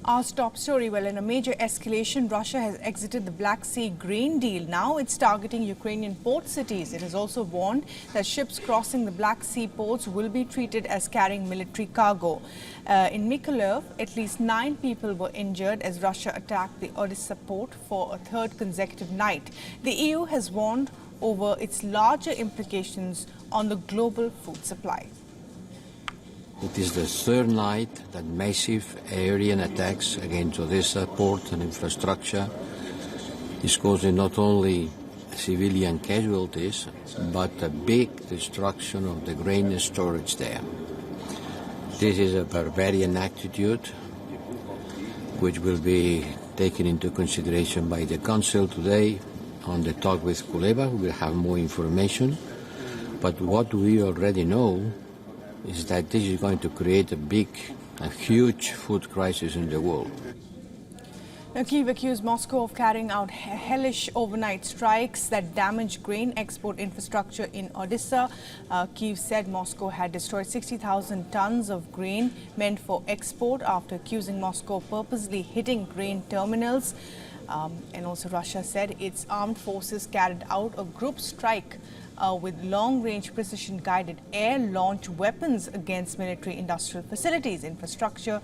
Our top story, well, in a major escalation, Russia has exited the Black Sea grain deal. Now it's targeting Ukrainian port cities. It has also warned that ships crossing the Black Sea ports will be treated as carrying military cargo. In Mykolaiv, at least 9 people were injured as Russia attacked the Odessa port for a third consecutive night. The EU has warned over its larger implications on the global food supply. It is the third night that massive aerial attacks against Odessa port and infrastructure is causing not only civilian casualties, but a big destruction of the grain storage there. This is a barbarian attitude which will be taken into consideration by the Council today on the talk with Kuleba. We will have more information. But what we already know is that this is going to create a huge food crisis in the world. Now, Kyiv accused Moscow of carrying out hellish overnight strikes that damaged grain export infrastructure in Odessa. Kyiv said Moscow had destroyed 60,000 tons of grain meant for export after accusing Moscow of purposely hitting grain terminals. And also Russia said its armed forces carried out a group strike with long-range precision-guided air-launched weapons against military-industrial facilities, infrastructure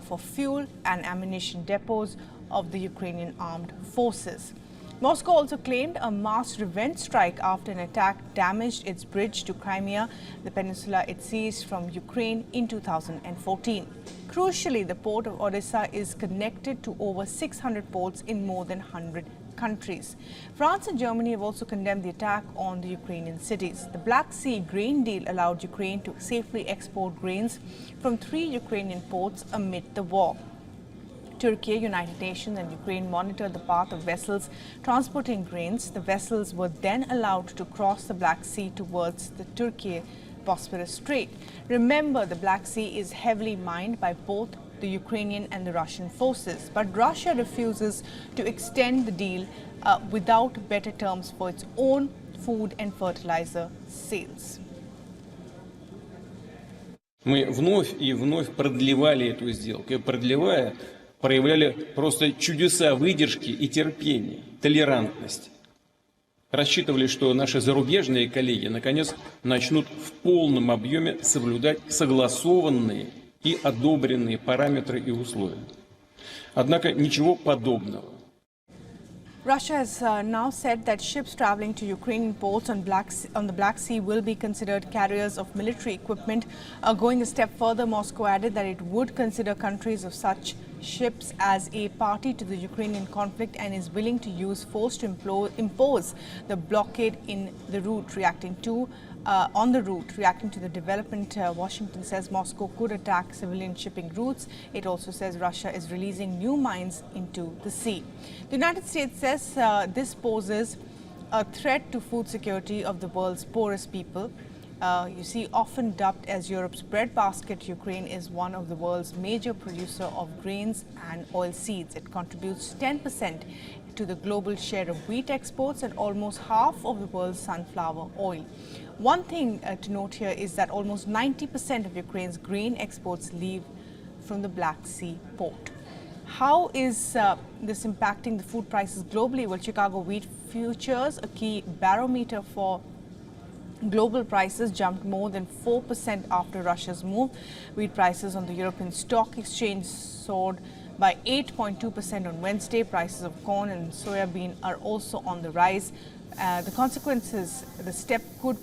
for fuel and ammunition depots of the Ukrainian armed forces. Moscow also claimed a mass revenge strike after an attack damaged its bridge to Crimea, the peninsula it seized from Ukraine in 2014. Crucially, the port of Odessa is connected to over 600 ports in more than 100 countries. France and Germany have also condemned the attack on the Ukrainian cities. The Black Sea grain deal allowed Ukraine to safely export grains from 3 Ukrainian ports amid the war. Turkey, United Nations and Ukraine monitored the path of vessels transporting grains. The vessels were then allowed to cross the Black Sea towards the Turkey-Bosphorus Strait. Remember, the Black Sea is heavily mined by both the Ukrainian and the Russian forces, but Russia refuses to extend the deal without better terms for its own food and fertilizer sales. Мы вновь и вновь продлевали эту сделку, и продлевая, проявляли просто чудеса выдержки и терпения, толерантности. Рассчитывали, что наши зарубежные коллеги наконец начнут в полном объеме соблюдать согласованные и одобренные параметры и условия. Однако ничего подобного. Russia has now said that ships traveling to Ukrainian ports on the Black Sea will be considered carriers of military equipment. Going a step further, Moscow added that it would consider countries of such ships as a party to the Ukrainian conflict and is willing to use force to impose the blockade in the route. Reacting to the development, Washington says Moscow could attack civilian shipping routes. It also says Russia is releasing new mines into the sea. The United States says this poses a threat to food security of the world's poorest people. You see, often dubbed as Europe's breadbasket, Ukraine is one of the world's major producer of grains and oilseeds. It contributes 10% to the global share of wheat exports and almost half of the world's sunflower oil. One thing to note here is that almost 90% of Ukraine's grain exports leave from the Black Sea port. How is this impacting the food prices globally? Well, Chicago wheat futures, a key barometer for global prices, jumped more than 4% after Russia's move. Wheat prices on the European Stock Exchange soared by 8.2% on Wednesday. Prices of corn and soybean are also on the rise. The consequences the step could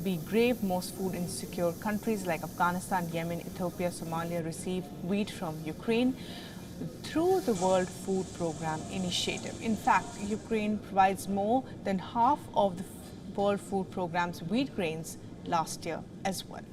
be grave. Most food insecure countries like Afghanistan, Yemen, Ethiopia, Somalia receive wheat from Ukraine through the World Food Programme initiative. In fact, Ukraine provides more than half of the World Food Programme's wheat grains last year as well.